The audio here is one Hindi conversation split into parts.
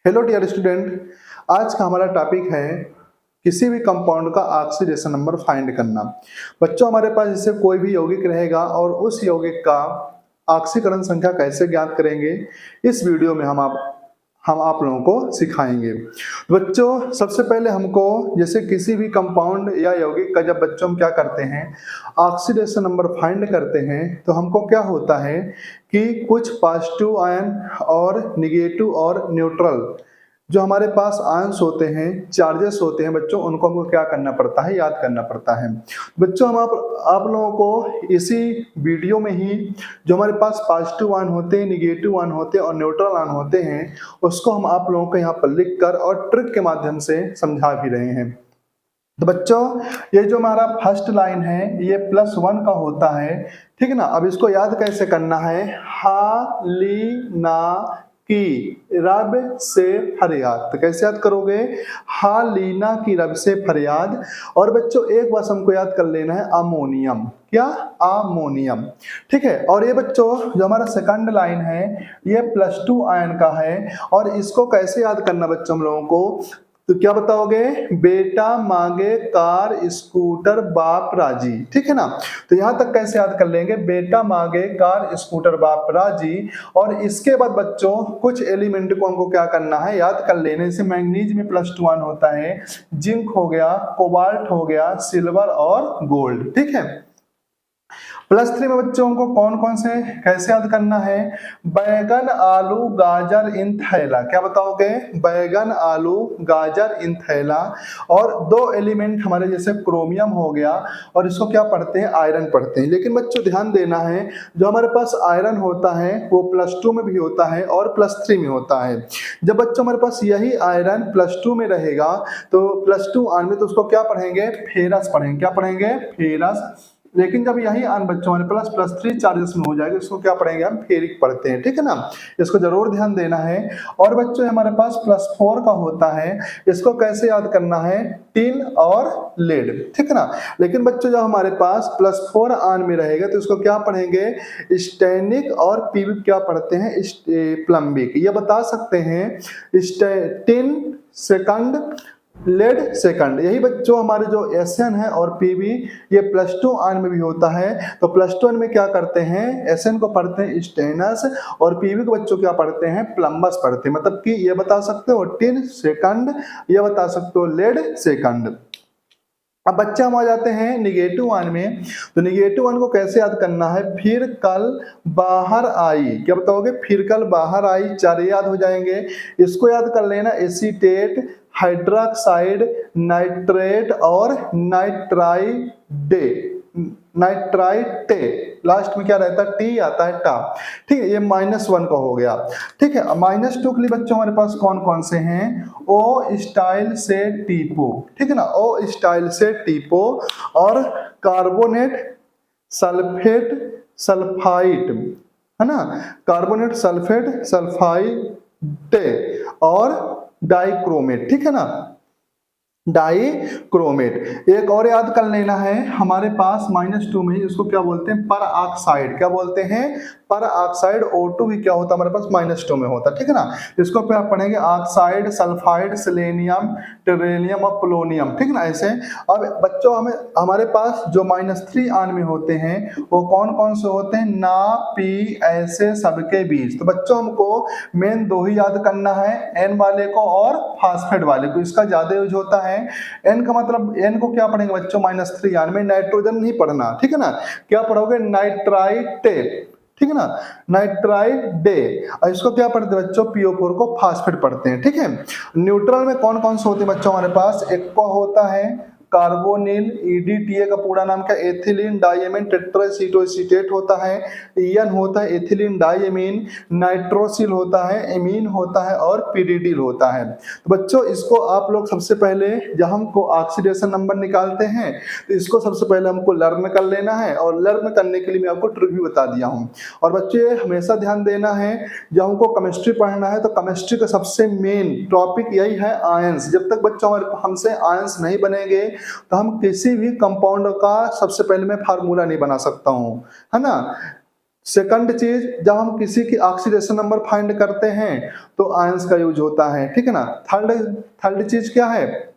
Hello dear student. आज का हमारा टॉपिक है किसी भी कंपाउंड का ऑक्सीडेशन नंबर फाइंड करना। बच्चों, हमारे पास जैसे कोई भी यौगिक रहेगा और उस यौगिक का ऑक्सीकरण संख्या कैसे ज्ञात करेंगे, इस वीडियो में हम आप लोगों को सिखाएंगे। बच्चों, सबसे पहले हमको जैसे किसी भी कंपाउंड या यौगिक का जब बच्चों हम क्या करते हैं, ऑक्सीडेशन नंबर फाइंड करते हैं, तो हमको क्या होता है कि कुछ पॉजिटिव आयन और निगेटिव और न्यूट्रल जो हमारे पास आयंस होते हैं, चार्जेस होते हैं बच्चों, उनको हमको क्या करना पड़ता है, याद करना पड़ता है। बच्चों, हम आप लोगों को इसी वीडियो में ही जो हमारे पास पॉजिटिव आयन होते हैं, निगेटिव आयन होते हैं और न्यूट्रल आयन होते हैं, उसको हम आप लोगों को यहाँ पर लिख कर और ट्रिक के माध्यम से समझा भी रहे हैं। तो बच्चों, ये जो हमारा फर्स्ट लाइन है ये +1 का होता है, ठीक है ना। अब इसको याद कैसे करना है, हालिना की रब से फरियाद। तो कैसे याद करोगे, हालिना की रब से फरियाद। और बच्चों, एक बात हमको याद कर लेना है, अमोनियम। क्या? अमोनियम, ठीक है। और ये बच्चों जो हमारा सेकंड लाइन है ये +2 आयन का है। और इसको कैसे याद करना बच्चों हम लोगों को, तो क्या बताओगे, बेटा मांगे कार स्कूटर बाप राजी, ठीक है ना। तो यहां तक कैसे याद कर लेंगे, बेटा मांगे कार स्कूटर बाप राजी। और इसके बाद बच्चों कुछ एलिमेंट को हमको क्या करना है, याद कर लेने। जैसे मैग्नीज में +2 आयन होता है, जिंक हो गया, कोबाल्ट हो गया, सिल्वर और गोल्ड, ठीक है। +3 में बच्चों को कौन कौन से कैसे याद करना है, बैगन आलू गाजर इन थैला। क्या बताओगे, बैगन आलू गाजर इन थैला। और दो एलिमेंट हमारे जैसे क्रोमियम हो गया, और इसको क्या पढ़ते हैं, आयरन पढ़ते हैं। लेकिन बच्चों ध्यान देना है, जो हमारे पास आयरन होता है वो +2 में भी होता है और +3 में होता है। जब बच्चों हमारे पास यही आयरन +2 में रहेगा तो +2 आयन में, तो उसको क्या पढ़ेंगे, फेरस पढ़ेंगे। क्या पढ़ेंगे, फेरस। लेकिन जब यही आयन बच्चों हमारे पास +3 चार्जेस में हो जाएगा, इसको क्या पढ़ेंगे, हम फेरिक पढ़ते हैं, ठीक है ना। इसको जरूर ध्यान देना है। और बच्चों हमारे पास +4 का होता है, इसको कैसे याद करना है, टिन और लेड, ठीक है ना। लेकिन बच्चों जब हमारे पास +4 आयन में रहेगा तो इसको क्या पढ़ेंगे, स्टैनिक और पीविक क्या पढ़ते हैं, प्लम्बिक। ये बता सकते हैं टिन सेकंड, लेड सेकंड। यही बच्चों हमारे जो एसएन है और पीवी ये +2 आयन में भी होता है। तो +2 आयन में क्या करते हैं, एसएन को पढ़ते हैं स्टेनस और पीवी को बच्चों क्या पढ़ते हैं, प्लम्बस पढ़ते हैं। मतलब कि ये बता सकते हो टिन सेकंड, ये बता सकते हो लेड सेकंड। अब बच्चे हम आ जाते हैं निगेटिव आयन में। तो निगेटिव आयन को कैसे याद करना है, फिर कल बाहर आई। क्या बताओगे, फिर कल बाहर आई, 4 याद हो जाएंगे। इसको याद कर लेना, एसीटेट, हाइड्रोक्साइड, नाइट्रेट और नाइट्राइटे। लास्ट में क्या रहता है, टी आता है, टा, ठीक है। ये -1 का हो गया, ठीक है। -2 के लिए बच्चों हमारे पास कौन कौन से हैं, ओ स्टाइल से टीपो, ठीक है ना, ओ स्टाइल से टीपो। और कार्बोनेट, सल्फेट, सल्फाइट, है ना, कार्बोनेट, सल्फेट, सल्फाइटे और डाइक्रोमेट, ठीक है ना, डाइक्रोमेट। एक और याद कर लेना है, हमारे पास -2 में ही इसको क्या बोलते हैं, पर ऑक्साइड। क्या बोलते हैं, पर ऑक्साइड। O2 भी क्या होता है हमारे पास, -2 में होता है, ठीक है ना। इसको पे आप पढ़ेंगे ऑक्साइड, सल्फाइड, सेलेनियम, टेरेनियम और पोलोनियम, ठीक है ना, ऐसे। अब बच्चों हमारे पास जो -3 आयन में होते हैं वो कौन कौन से होते हैं, ना, पी, ऐसे सबके बीच। तो बच्चों हमको मेन 2 ही याद करना है, N वाले को और फास्फेट वाले को, इसका ज्यादा यूज होता है। N का मतलब, N को क्या पढ़ेंगे बच्चों, -3 आयन में नाइट्रोजन नहीं पढ़ना, ठीक है ना। क्या पढ़ोगे, नाइट्राइटे, ठीक है ना, नाइट्राइट डे। और इसको क्या पढ़ते हैं बच्चों, PO4 को फास्फेट पढ़ते हैं, ठीक है। न्यूट्रल में कौन कौन से होते हैं बच्चों हमारे पास, एक को होता है कार्बोनिल, EDTA का पूरा नाम क्या, एथिलीन डाइएमीन टेट्राएसीटोएसीटेट होता है, EN होता है एथिलीन डाइएमीन, नाइट्रोसिल होता है, एमीन होता है और पिरिडिल होता है। तो बच्चों इसको आप लोग सबसे पहले जब हमको ऑक्सीडेशन नंबर निकालते हैं तो इसको सबसे पहले हमको लर्न कर लेना है, और लर्न करने के लिए मैं आपको ट्रिक भी बता दिया हूँ। और बच्चे हमेशा ध्यान देना है, जब हमको केमिस्ट्री पढ़ना है तो केमिस्ट्री का सबसे मेन टॉपिक यही है आयंस। जब तक बच्चों हमसे आयंस नहीं बनेंगे तो हम किसी भी कंपाउंड का सबसे पहले मैं फार्मूला नहीं बना सकता हूं, है ना। सेकंड चीज, जब हम किसी की ऑक्सीडेशन नंबर फाइंड करते हैं तो आयंस का यूज होता है, ठीक है ना। थर्ड चीज क्या है,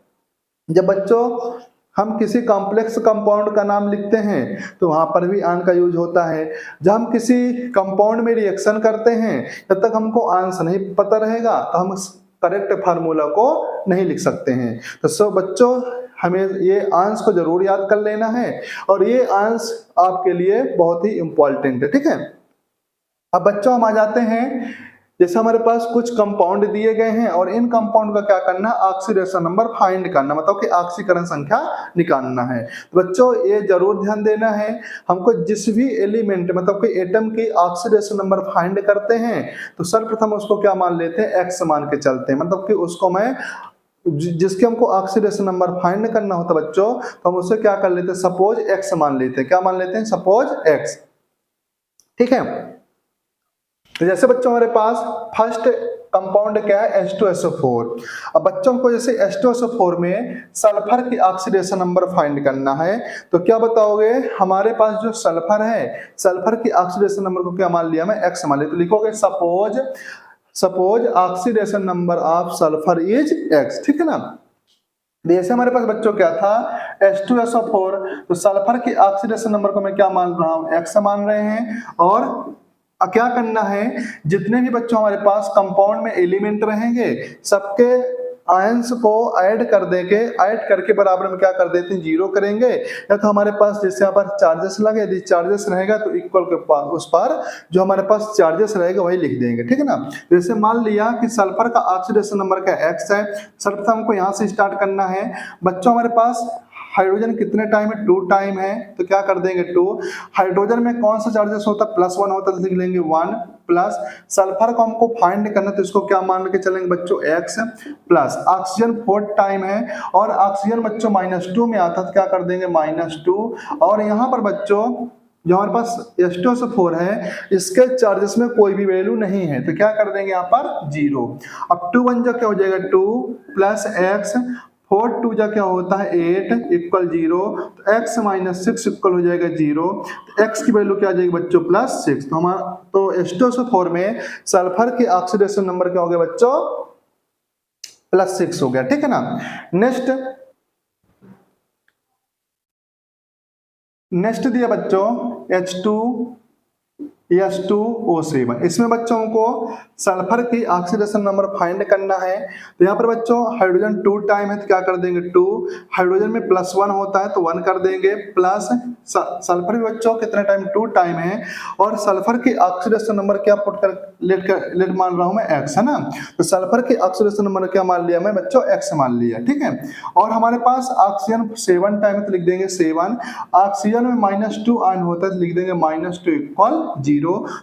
जब बच्चों हम किसी कॉम्प्लेक्स कंपाउंड का नाम लिखते हैं तो वहां पर भी आयन का यूज होता है। जब हम किसी कंपाउंड में रिएक्शन करते हैं, जब तक हमको आंसर नहीं पता रहेगा तो हम करेक्ट फार्मूला को नहीं लिख सकते हैं। तो सब बच्चों हमें ये आंस को जरूर याद कर लेना है, और ये आंस आपके लिए बहुत ही इंपॉर्टेंट है, ठीक है। अब बच्चों हम आ जाते हैं, जैसे हमारे पास कुछ कंपाउंड दिए गए हैं और इन कंपाउंड का क्या करना, ऑक्सीडेशन नंबर फाइंड करना, मतलब कि ऑक्सीकरण संख्या निकालना है। तो बच्चों ये जरूर ध्यान देना है, हमको जिस भी एलिमेंट मतलब कि एटम की ऑक्सीडेशन नंबर फाइंड करते हैं तो सर्वप्रथम उसको क्या मान लेते हैं, एक्स मान के चलते हैं। मतलब कि उसको मैं जिसके हमको ऑक्सीडेशन नंबर फाइंड करना होता बच्चों, तो हम उससे क्या कर लेते हैं, सपोज एक्स मान लेते हैं। क्या मान लेते हैं, सपोज एक्स, ठीक है। तो जैसे बच्चों हमारे पास फर्स्ट कंपाउंड क्या है, H2SO4। अब बच्चों को जैसे H2SO4 में सल्फर की ऑक्सीडेशन नंबर फाइंड करना है, तो क्या बताओगे, हमारे पास जो सल्फर है, सल्फर की ऑक्सीडेशन नंबर को क्या मान लिया, मैं एक्स मान लिया। तो लिखोगे suppose oxidation number of sulphur is x, ठीक है ना। जैसे हमारे पास बच्चों क्या था, H2SO4, तो सल्फर की ऑक्सीडेशन नंबर को मैं क्या मान रहा हूं, एक्स मान रहे हैं। और क्या करना है, जितने भी बच्चों हमारे पास कंपाउंड में एलिमेंट रहेंगे सबके आयंस को ऐड करके बराबर में क्या कर देते हैं, जीरो करेंगे। या तो हमारे पास जैसे यहाँ पर चार्जेस लगे, यदि चार्जेस रहेगा तो इक्वल के पास उस पर जो हमारे पास चार्जेस रहेगा वही लिख देंगे, ठीक है ना। जैसे मान लिया कि सल्फर का ऑक्सीडेशन नंबर क्या एक्स है, सर्वप्रथम हमको यहाँ से स्टार्ट करना है। बच्चों हमारे पास हाइड्रोजन कितने टाइम है, 2 टाइम है, तो क्या कर देंगे 2। हाइड्रोजन में कौन सा चार्जेस होता है, +1 होता है, तो लिख लेंगे 1 प्लस। सल्फर को हमको फाइंड करना तो इसको क्या मान के चलेंगे बच्चों, x प्लस। ऑक्सीजन 4 टाइम है और ऑक्सीजन बच्चों -2 में आता है, तो क्या कर देंगे -2। और यहाँ पर बच्चों जो हमारे पास H2SO4 है, इसके चार्जेस में कोई भी वैल्यू नहीं है, तो क्या कर देंगे यहाँ पर 0। अब 2 1 जा क्या हो जाएगा 2 प्लस x, 4 2 जा क्या होता है 8 इक्वल 0, तो x - 6 इक्वल हो जाएगा 0। तो x की वैल्यू क्या आ जाएगी बच्चों, +6। तो हमारा तो H2SO4 में सल्फर की ऑक्सीडेशन नंबर क्या हो गया बच्चों, +6 हो गया, ठीक है ना। नेक्स्ट दिया बच्चों H2SO7। इसमें बच्चों को सल्फर की ऑक्सीडेशन नंबर फाइंड करना है। तो यहाँ पर बच्चों हाइड्रोजन 2 टाइम है, तो क्या कर देंगे 2। हाइड्रोजन में +1 होता है तो 1 कर देंगे प्लस। सल्फर भी बच्चों कितने टाइम, 2 टाइम है, और सल्फर की ऑक्सीडेशन नंबर क्या पुट कर लेट मान रहा हूं मैं x, है ना। तो सल्फर की ऑक्सीडेशन नंबर क्या मान लिया मैं बच्चों, x मान लिया, ठीक है। और हमारे पास ऑक्सीजन 7 टाइम है तो लिख देंगे 7। ऑक्सीजन में -2 आयन होता है तो लिख देंगे -2 इक्वल 0।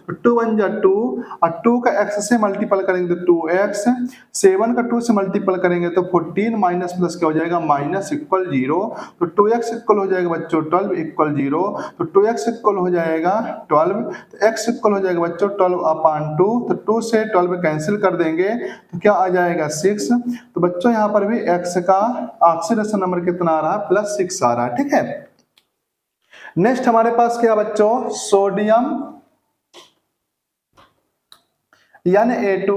तो 2 1 जा 2, और 2 का x से मल्टीपल करेंगे तो 2x, 7 का 2 से मल्टीपल करेंगे तो 14 माइनस प्लस क्या हो जाएगा, माइनस इक्वल 0। तो 2x इक्वल हो जाएगा बच्चों 12 इक्वल 0। तो 2x इक्वल हो जाएगा 12, तो x इक्वल हो जाएगा बच्चों 12/2। तो 2 से 12 कैंसिल कर देंगे तो क्या आ जाएगा 6। तो बच्चों यहाँ पर भी x का ऑक्सीडेशन नंबर कितना आ रहा है, +6 आ रहा है, ठीक है। नेक्स्ट हमारे पास क्या बच्चों, सोडियम Na2।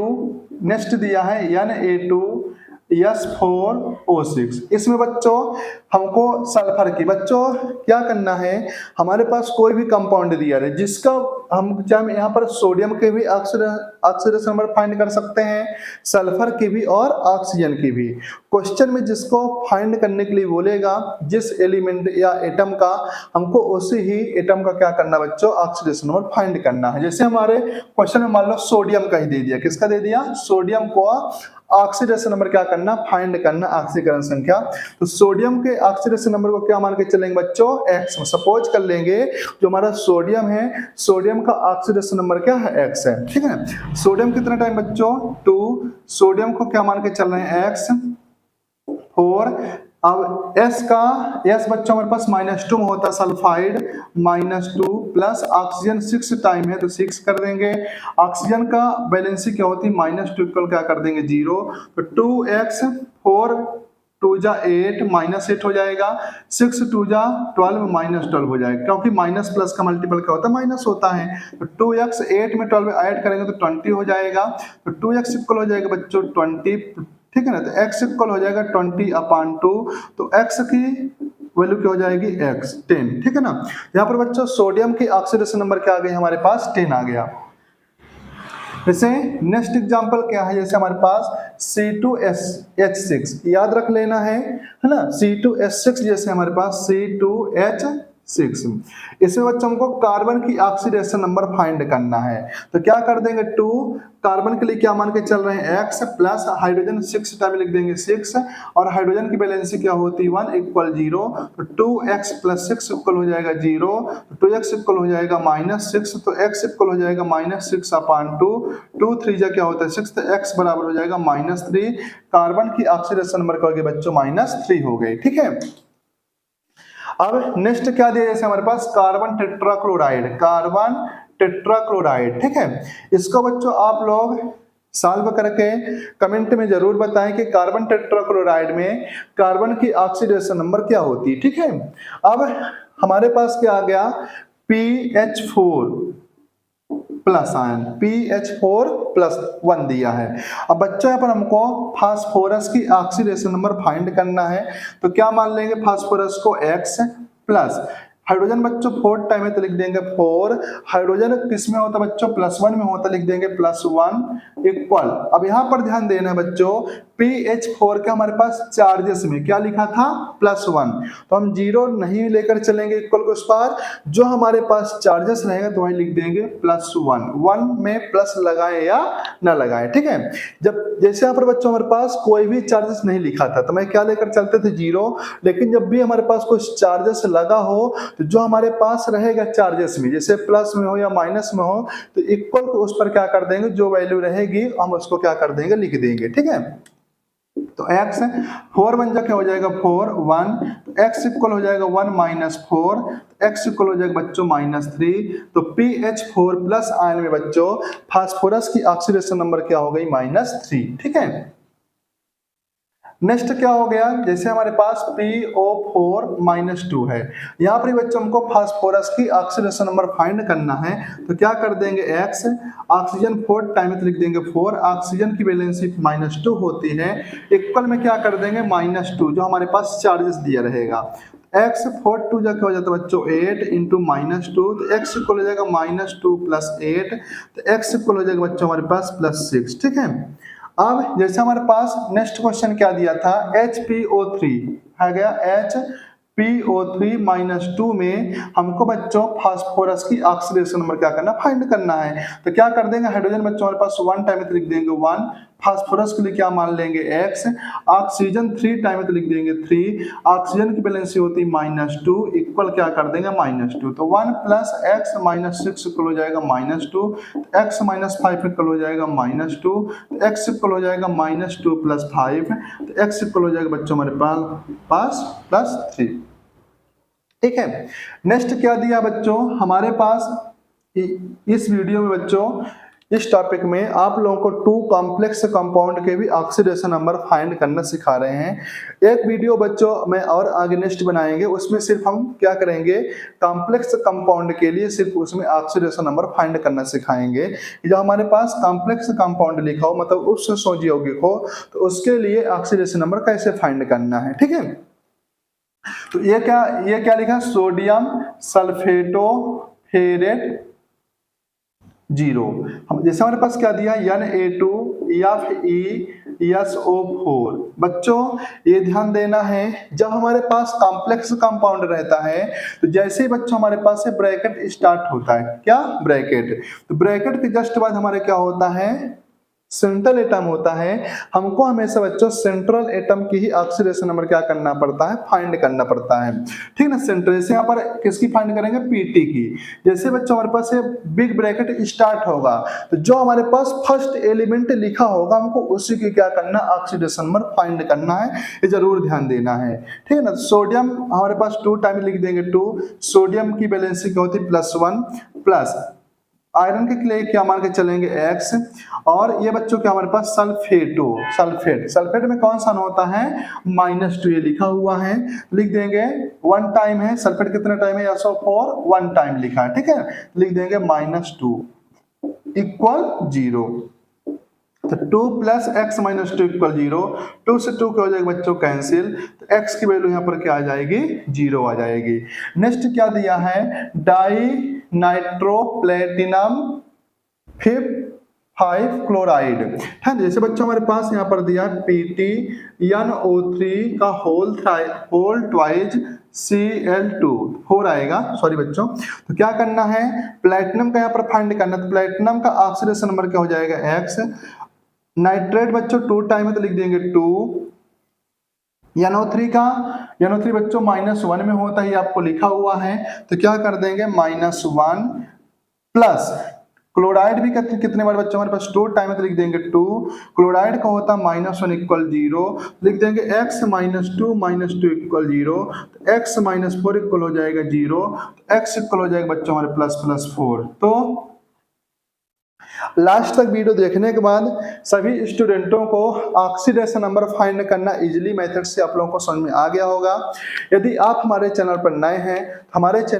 नेक्स्ट दिया है Na2S4O6। इसमें बच्चों हमको सल्फर की बच्चों क्या करना है, हमारे पास कोई भी कंपाउंड दिया है जिसका हम चाहे यहाँ पर सोडियम के भी ऑक्सीडेशन नंबर फाइंड कर सकते हैं, सल्फर की भी और ऑक्सीजन की भी। क्वेश्चन में जिसको फाइंड करने के लिए बोलेगा, जिस एलिमेंट या एटम का, हमको उसी ही एटम का क्या करना बच्चों, ऑक्सीडेशन नंबर फाइंड करना है। जैसे हमारे क्वेश्चन में मान लो सोडियम का ही दे दिया, किसका दे दिया, सोडियम को ऑक्सीडेशन नंबर क्या करना, फाइंड करना, ऑक्सीकरण संख्या। तो सोडियम के ऑक्सीडेशन नंबर को क्या मान के चलेंगे बच्चों, x। सपोज कर लेंगे जो हमारा सोडियम है, सोडियम का ऑक्सीडेशन नंबर क्या है, x है, ठीक है। सोडियम कितना टाइम बच्चों 2, सोडियम को क्या मान के चल रहे हैं x 4। अब S बच्चों हमारे पास -2 में होता है सल्फाइड, -2 प्लस ऑक्सीजन 6 टाइम है तो 6 कर देंगे। ऑक्सीजन का वैलेंसी क्या होती है, -2 इक्वल क्या कर देंगे 0। तो 2x 4 टू जा 8 माइनस 8 हो जाएगा, 6 टू जा 12 माइनस 12 हो जाएगा, क्योंकि माइनस प्लस का मल्टीपल क्या होता है, माइनस होता है। तो 2x 8 में 12 ऐड करेंगे तो 20 हो जाएगा, तो 2x इक्वल हो जाएगा बच्चों 20, ठीक है ना। तो x इक्वल हो जाएगा 20/2, तो x की वैल्यू क्या हो जाएगी x 10, ठीक है ना। यहाँ पर बच्चों सोडियम की ऑक्सीडेशन नंबर क्या आ गई हमारे पास 10 आ गया। जैसे नेक्स्ट एग्जांपल क्या है, जैसे हमारे पास C2H6 याद रख लेना है ना, C2H6 जैसे हमारे पास C2H6, इसमें बच्चों हमको कार्बन की ऑक्सीडेशन नंबर फाइंड करना है। तो क्या कर देंगे 2, कार्बन के लिए क्या मान के चल रहे हैं x प्लस हाइड्रोजन 6 टाइम लिख देंगे 6, और हाइड्रोजन की वैलेंसी क्या होती है 1 इक्वल 0, तो 2x प्लस 6 इक्वल हो जाएगा 0, तो 2x इक्वल हो जाएगा -6, तो x इक्वल हो जाएगा -6/2, 2 3 जा क्या होता है 6, तो x बराबर हो जाएगा -3। कार्बन की ऑक्सीडेशन नंबर क्या हो गई बच्चों -3 हो गई, ठीक है। अब नेक्स्ट क्या दिया, जैसे हमारे पास कार्बन टेट्राक्लोराइड, ठीक है। इसको बच्चों आप लोग सॉल्व करके कमेंट में जरूर बताएं कि कार्बन टेट्राक्लोराइड में कार्बन की ऑक्सीडेशन नंबर क्या होती है, ठीक है। अब हमारे पास क्या आ गया PH4 प्लस आयन, PH4+1 दिया है। अब बच्चों यहाँ पर हमको फास्फोरस की ऑक्सीडेशन नंबर फाइंड करना है, तो क्या मान लेंगे फास्फोरस को X प्लस हाइड्रोजन बच्चों 4 टाइम है तो लिख देंगे 4, हाइड्रोजन किस में होता है बच्चों +1 में होता, लिख देंगे +1 इक्वल। अब यहाँ पर ध्यान देना है बच्चों PH4 के हमारे पास चार्जेस में क्या लिखा था +1, तो हम 0 नहीं लेकर चलेंगे इक्वल को उस पार, जो हमारे पास चार्जेस रहेगा तो वही लिख देंगे +1, 1 में प्लस लगाएं या ना लगाएं, ठीक है। जब जैसे यहाँ पर बच्चों हमारे पास कोई भी चार्जेस नहीं लिखा था तो मैं क्या लेकर चलते थे 0, लेकिन जब भी हमारे पास कुछ चार्जेस लगा हो तो जो हमारे पास रहेगा चार्जेस में, जैसे प्लस में हो या माइनस में हो, तो इक्वल को उस पर क्या कर देंगे, जो वैल्यू रहेगी हम उसको क्या कर देंगे लिख देंगे, ठीक है। तो x 4 बन जा क्या हो जाएगा 4 1, तो x इक्वल हो जाएगा 1 -4, x इक्वल हो जाएगा बच्चों -3, तो PH4 प्लस आयन में बच्चों फास्फोरस की ऑक्सीडेशन नंबर क्या हो गई -3, ठीक है। नेक्स्ट क्या हो गया, जैसे हमारे पास PO4-2 है, यहाँ पर बच्चों हमको फास्फोरस की ऑक्सीडेशन नंबर फाइंड करना है, तो क्या कर देंगे x, ऑक्सीजन 4 टाइम में तो लिख देंगे 4, ऑक्सीजन की वैलेंसी -2 होती है, इक्वल में क्या कर देंगे -2, जो हमारे पास चार्जेस दिया रहेगा। x 4 2 जा क्या हो जाता है बच्चों 8 इंटू -2, तो x इक्वल हो जाएगा -2 + 8, तो x इक्वल हो जाएगा बच्चों हमारे पास +6, ठीक है। अब जैसे हमारे पास नेक्स्ट क्वेश्चन क्या दिया था HPO3 है गया, HPO3-2 में हमको बच्चों फास्फोरस की ऑक्सीडेशन नंबर क्या करना फाइंड करना है, तो क्या कर देंगे हाइड्रोजन बच्चों हमारे पास 1 टाइम में तो लिख देंगे 1, फास्फोरस के लिए क्या मान लेंगे x, ऑक्सीजन 3 टाइम में तो लिख देंगे 3, ऑक्सीजन की वैलेंसी होती है -2, इक्वल क्या कर देंगे -2, तो 1 + x -6 इक्वल हो जाएगा -2, x -5 इक्वल हो जाएगा -2, तो x इक्वल हो जाएगा -2 + 5, तो x इक्वल हो जाएगा बच्चों हमारे पास +3, ठीक है। नेक्स्ट क्या दिया बच्चों हमारे पास इस वीडियो में बच्चों, इस टॉपिक में आप लोगों को 2 कॉम्प्लेक्स कंपाउंड के भी ऑक्सीडेशन नंबर फाइंड करना सिखा रहे हैं। एक वीडियो बच्चों में और आगे नेक्स्ट बनाएंगे, उसमें सिर्फ हम क्या करेंगे कॉम्प्लेक्स कंपाउंड के लिए सिर्फ उसमें ऑक्सीडेशन नंबर फाइंड करना सिखाएंगे। जो हमारे पास कॉम्प्लेक्स कंपाउंड लिखा हो मतलब उस सोच यौगिक हो, तो उसके लिए ऑक्सीडेशन नंबर कैसे फाइंड करना है, ठीक है। तो ये क्या लिखा, सोडियम सल्फेटो फेरेट 0, हम जैसे हमारे पास क्या दिया Na2FeSO4। बच्चों ये ध्यान देना है, जब हमारे पास कॉम्प्लेक्स कंपाउंड रहता है तो जैसे ही बच्चों हमारे पास से ब्रैकेट स्टार्ट होता है, क्या ब्रैकेट, तो ब्रैकेट के जस्ट बाद हमारे क्या होता है सेंट्रल एटम होता है। हमको हमेशा बच्चों सेंट्रल एटम की ही ऑक्सीडेशन नंबर क्या करना पड़ता है फाइंड करना पड़ता है, ठीक ना। सेंट्रल जैसे यहाँ पर किसकी फाइंड करेंगे पीटी की, जैसे बच्चों हमारे पास बिग ब्रैकेट स्टार्ट होगा तो जो हमारे पास फर्स्ट एलिमेंट लिखा होगा हमको उसी की क्या करना ऑक्सीडेशन नंबर फाइंड करना है, ये जरूर ध्यान देना है, ठीक है ना। सोडियम हमारे पास 2 टाइम लिख देंगे 2, सोडियम की वैलेंसी क्या होती है +1 प्लस आयरन के लिए क्या मान के चलेंगे X, और ये बच्चों क्या हमारे पास सल्फेट में कौन सा होता है -2, ये लिखा हुआ है, लिख देंगे 1 टाइम है, सल्फेट कितना टाइम है SO4 1 टाइम लिखा है, ठीक है, लिख देंगे -2 इक्वल 0। तो 2 + x - 2 = 0, 2 से 2 क्या हो जाएगा बच्चों कैंसिल, तो x की वैल्यू यहाँ पर क्या आ जाएगी 0 आ जाएगी। नेक्स्ट क्या दिया है डाई नाइट्रो प्लेटिनम 5 क्लोराइड है, जैसे बच्चों हमारे पास यहाँ पर दिया PtNO3 का होल ट्वाइज Cl2 4 आएगा, सॉरी बच्चों। तो क्या करना है प्लेटिनम का यहाँ पर फाइंड करना, तो प्लेटिनम का ऑक्सीडेशन नंबर क्या हो जाएगा X, नाइट्रेट बच्चों 2 टाइम है तो लिख देंगे 2, NO3 बच्चों -1 में होता है, आपको लिखा हुआ है, तो क्या कर देंगे -1 प्लस क्लोराइड भी कितने बार बच्चों हमारे पास 2 टाइम है तो लिख देंगे 2, क्लोराइड का होता -1 = 0, लिख देंगे x - 2 - 2 = 0, तो x - 4 इक्वल हो जाएगा 0, तो x इक्वल हो जाएगा बच्चों हमारे +4। तो लास्ट तक वीडियो देखने के बाद सभी स्टूडेंटों को ऑक्सीडेशन नंबर फाइंड करना इजीली मेथड से आप लोगों को समझ में आ गया होगा। यदि आप हमारे चैनल पर नए हैं, हमारे चैनल